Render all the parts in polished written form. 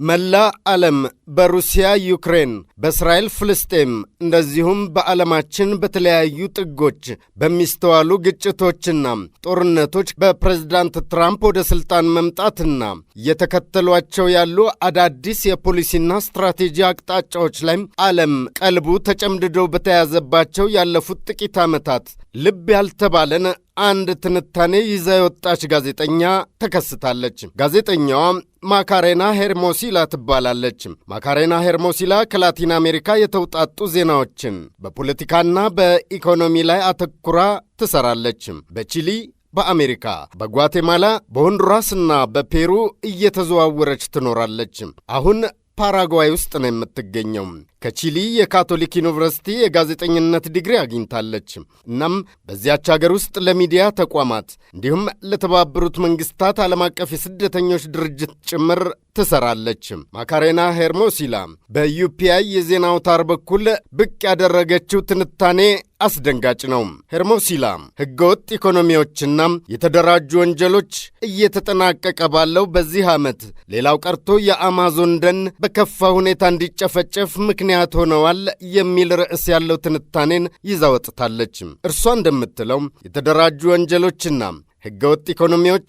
መላ ዓለም በሩሲያ ዩክሬን፣ በእስራኤል ፍልስጤም እንደዚሁም በዓለማችን በተለያዩ ጥጎች በሚስተዋሉ ግጭቶችና ጦርነቶች በፕሬዝዳንት ትራምፕ ወደ ስልጣን መምጣትና እየተከተሏቸው ያሉ አዳዲስ የፖሊሲና ስትራቴጂ አቅጣጫዎች ላይ ዓለም ቀልቡ ተጨምድዶ በተያዘባቸው ያለፉት ጥቂት ዓመታት ልብ ያልተባለን አንድ ትንታኔ ይዛ የወጣች ጋዜጠኛ ተከስታለች። ጋዜጠኛዋ ማካሬና ሄርሞሲላ ትባላለች። ማካሬና ሄርሞሲላ ከላቲን አሜሪካ የተውጣጡ ዜናዎችን በፖለቲካና በኢኮኖሚ ላይ አተኩራ ትሰራለች። በቺሊ፣ በአሜሪካ፣ በጓቴማላ፣ በሆንዱራስና በፔሩ እየተዘዋወረች ትኖራለች። አሁን ፓራጓይ ውስጥ ነው የምትገኘው። ከቺሊ የካቶሊክ ዩኒቨርሲቲ የጋዜጠኝነት ዲግሪ አግኝታለች። እናም በዚያች ሀገር ውስጥ ለሚዲያ ተቋማት እንዲሁም ለተባበሩት መንግስታት ዓለም አቀፍ የስደተኞች ድርጅት ጭምር ትሰራለች። ማካሬና ሄርሞሲላ በዩፒአይ የዜና አውታር በኩል ብቅ ያደረገችው ትንታኔ አስደንጋጭ ነው። ሄርሞሲላ ሕገወጥ ኢኮኖሚዎችና የተደራጁ ወንጀሎች እየተጠናቀቀ ባለው በዚህ ዓመት ሌላው ቀርቶ የአማዞን ደን በከፋ ሁኔታ እንዲጨፈጨፍ ምክንያት ሆነዋል የሚል ርዕስ ያለው ትንታኔን ይዛ ወጥታለች። እርሷ እንደምትለው የተደራጁ ወንጀሎችና ሕገወጥ ኢኮኖሚዎች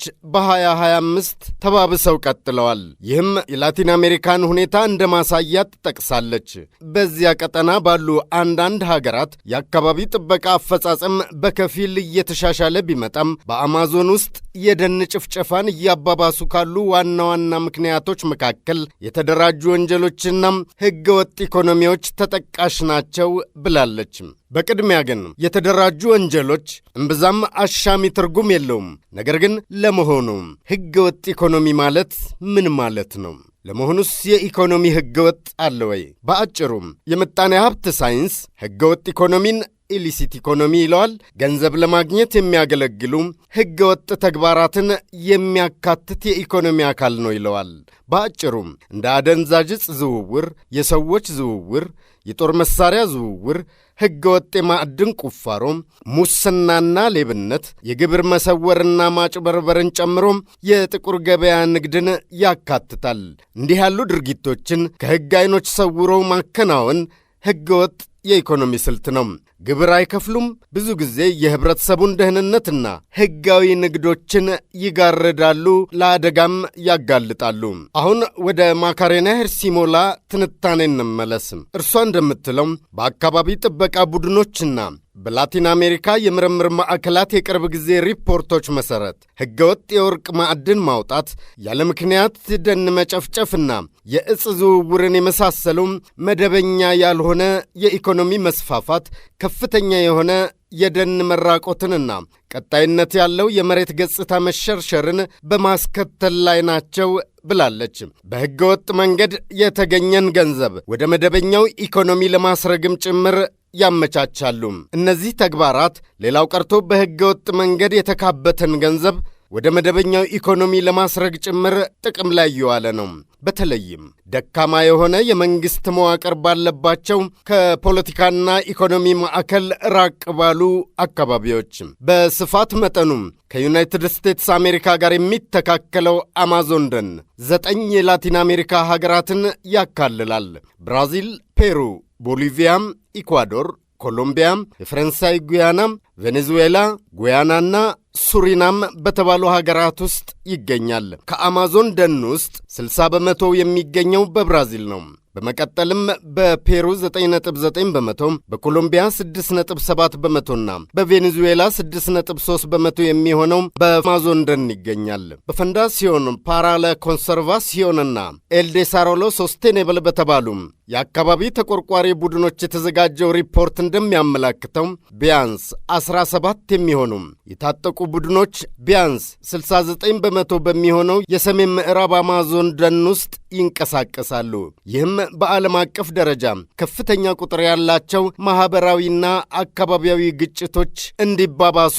በ2025 ተባብሰው ቀጥለዋል። ይህም የላቲን አሜሪካን ሁኔታ እንደ ማሳያ ትጠቅሳለች። በዚያ ቀጠና ባሉ አንዳንድ ሀገራት የአካባቢ ጥበቃ አፈጻጸም በከፊል እየተሻሻለ ቢመጣም በአማዞን ውስጥ የደን ጭፍጨፋን እያባባሱ ካሉ ዋና ዋና ምክንያቶች መካከል የተደራጁ ወንጀሎችና ሕገወጥ ኢኮኖሚዎች ተጠቃሽ ናቸው ብላለች። በቅድሚያ ግን የተደራጁ ወንጀሎች እምብዛም አሻሚ ትርጉም የለውም። ነገር ግን ለመሆኑ ሕገወጥ ኢኮኖሚ ማለት ምን ማለት ነው? ለመሆኑስ የኢኮኖሚ ሕገወጥ አለ ወይ? በአጭሩም የምጣኔ ሀብት ሳይንስ ሕገወጥ ኢኮኖሚን ኢሊሲት ኢኮኖሚ ይለዋል። ገንዘብ ለማግኘት የሚያገለግሉ ሕገወጥ ተግባራትን የሚያካትት የኢኮኖሚ አካል ነው ይለዋል። በአጭሩም እንደ አደንዛዥ ዕፅ ዝውውር፣ የሰዎች ዝውውር፣ የጦር መሳሪያ ዝውውር፣ ሕገወጥ የማዕድን ቁፋሮ፣ ሙስናና ሌብነት፣ የግብር መሰወርና ማጭበርበርን ጨምሮ የጥቁር ገበያ ንግድን ያካትታል። እንዲህ ያሉ ድርጊቶችን ከሕግ ዓይኖች ሰውሮ ማከናወን ሕገወጥ የኢኮኖሚ ስልት ነው። ግብር አይከፍሉም። ብዙ ጊዜ የህብረተሰቡን ደህንነትና ሕጋዊ ንግዶችን ይጋርዳሉ፣ ለአደጋም ያጋልጣሉ። አሁን ወደ ማካሬና ሄርሞሲላ ትንታኔ እንመለስ። እርሷ እንደምትለው በአካባቢ ጥበቃ ቡድኖችና በላቲን አሜሪካ የምርምር ማዕከላት የቅርብ ጊዜ ሪፖርቶች መሠረት ሕገወጥ የወርቅ ማዕድን ማውጣት፣ ያለ ምክንያት ደን መጨፍጨፍና የዕፅ ዝውውርን የመሳሰሉ መደበኛ ያልሆነ የኢኮኖሚ መስፋፋት ከፍተኛ የሆነ የደን መራቆትንና ቀጣይነት ያለው የመሬት ገጽታ መሸርሸርን በማስከተል ላይ ናቸው ብላለች። በሕገወጥ መንገድ የተገኘን ገንዘብ ወደ መደበኛው ኢኮኖሚ ለማስረግም ጭምር ያመቻቻሉ። እነዚህ ተግባራት ሌላው ቀርቶ በሕገወጥ መንገድ የተካበተን ገንዘብ ወደ መደበኛው ኢኮኖሚ ለማስረግ ጭምር ጥቅም ላይ እየዋለ ነው። በተለይም ደካማ የሆነ የመንግሥት መዋቅር ባለባቸው ከፖለቲካና ኢኮኖሚ ማዕከል ራቅ ባሉ አካባቢዎች በስፋት መጠኑም ከዩናይትድ ስቴትስ አሜሪካ ጋር የሚተካከለው አማዞን ደን 9 የላቲን አሜሪካ ሀገራትን ያካልላል። ብራዚል፣ ፔሩ፣ ቦሊቪያ፣ ኢኳዶር፣ ኮሎምቢያ፣ የፈረንሳይ ጉያና፣ ቬኔዙዌላ፣ ጉያናና ሱሪናም በተባሉ ሀገራት ውስጥ ይገኛል። ከአማዞን ደን ውስጥ 60 በመቶ የሚገኘው በብራዚል ነው። በመቀጠልም በፔሩ 9.9 በመቶ፣ በኮሎምቢያ 6.7 በመቶና በቬኔዙዌላ 6.3 በመቶ የሚሆነው በአማዞን ደን ይገኛል። በፈንዳሲዮን ፓራ ላ ኮንሰርቫሲዮንና ኤል ዴሳሮሎ ሶስቴኔብል በተባሉ የአካባቢ ተቆርቋሪ ቡድኖች የተዘጋጀው ሪፖርት እንደሚያመላክተው ቢያንስ 17 የሚሆኑ የታጠቁ ቡድኖች ቢያንስ 69 በመቶ በሚሆነው የሰሜን ምዕራብ አማዞን ደን ውስጥ ይንቀሳቀሳሉ። ይህም በዓለም አቀፍ ደረጃ ከፍተኛ ቁጥር ያላቸው ማኅበራዊና አካባቢያዊ ግጭቶች እንዲባባሱ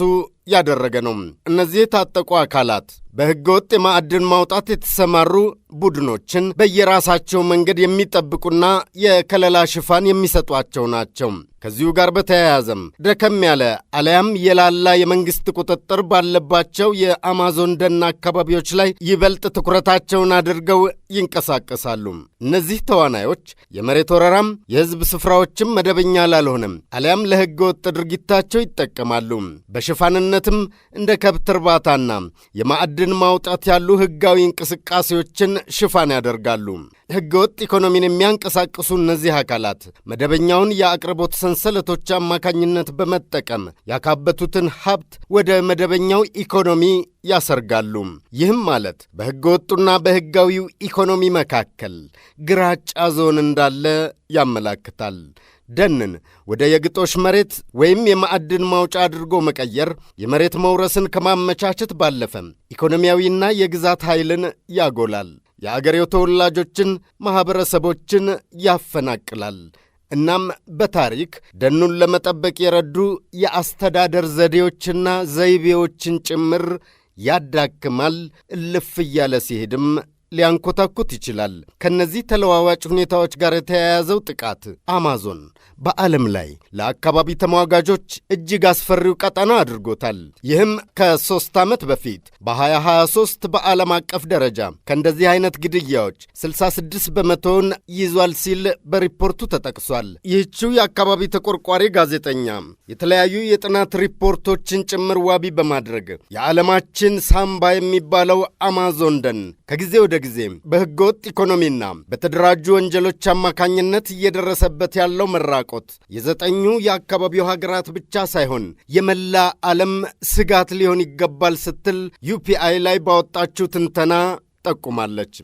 ያደረገ ነው። እነዚህ የታጠቁ አካላት በሕገወጥ የማዕድን ማውጣት የተሰማሩ ቡድኖችን በየራሳቸው መንገድ የሚጠብቁና የከለላ ሽፋን የሚሰጧቸው ናቸው። ከዚሁ ጋር በተያያዘም ደከም ያለ አለያም የላላ የመንግሥት ቁጥጥር ባለባቸው የአማዞን ደን አካባቢዎች ላይ ይበልጥ ትኩረታቸውን አድርገው ይንቀሳቀሳሉ። እነዚህ ተዋናዮች የመሬት ወረራም የሕዝብ ስፍራዎችም መደበኛ ላልሆነም አለያም ለሕገ ወጥ ድርጊታቸው ይጠቀማሉ። በሽፋንነትም እንደ ከብት እርባታና የማዕድን ማውጣት ያሉ ሕጋዊ እንቅስቃሴዎችን ሽፋን ያደርጋሉ። ሕገ ወጥ ኢኮኖሚን የሚያንቀሳቅሱ እነዚህ አካላት መደበኛውን የአቅርቦት ሰንሰለቶች አማካኝነት በመጠቀም ያካበቱትን ሀብት ወደ መደበኛው ኢኮኖሚ ያሰርጋሉ። ይህም ማለት በሕገ ወጡና በሕጋዊው ኢኮኖሚ መካከል ግራጫ ዞን እንዳለ ያመላክታል። ደንን ወደ የግጦሽ መሬት ወይም የማዕድን ማውጫ አድርጎ መቀየር የመሬት መውረስን ከማመቻቸት ባለፈ ኢኮኖሚያዊና የግዛት ኃይልን ያጎላል። የአገሬው ተወላጆችን ማኅበረሰቦችን ያፈናቅላል። እናም በታሪክ ደኑን ለመጠበቅ የረዱ የአስተዳደር ዘዴዎችና ዘይቤዎችን ጭምር ያዳክማል። እልፍ እያለ ሲሄድም ሊያንኮታኩት ይችላል። ከነዚህ ተለዋዋጭ ሁኔታዎች ጋር የተያያዘው ጥቃት አማዞን በዓለም ላይ ለአካባቢ ተሟጋጆች እጅግ አስፈሪው ቀጠና አድርጎታል። ይህም ከ3 ዓመት በፊት በ2023 በዓለም አቀፍ ደረጃ ከእንደዚህ አይነት ግድያዎች 66 በመቶውን ይዟል ሲል በሪፖርቱ ተጠቅሷል። ይህችው የአካባቢ ተቆርቋሪ ጋዜጠኛ የተለያዩ የጥናት ሪፖርቶችን ጭምር ዋቢ በማድረግ የዓለማችን ሳምባ የሚባለው አማዞን ደን ከጊዜ ወደ ጊዜ በሕገወጥ ኢኮኖሚና በተደራጁ ወንጀሎች አማካኝነት እየደረሰበት ያለው መራቆት የ9 የአካባቢው ሀገራት ብቻ ሳይሆን የመላ ዓለም ስጋት ሊሆን ይገባል ስትል ዩፒአይ ላይ ባወጣችው ትንተና ጠቁማለች።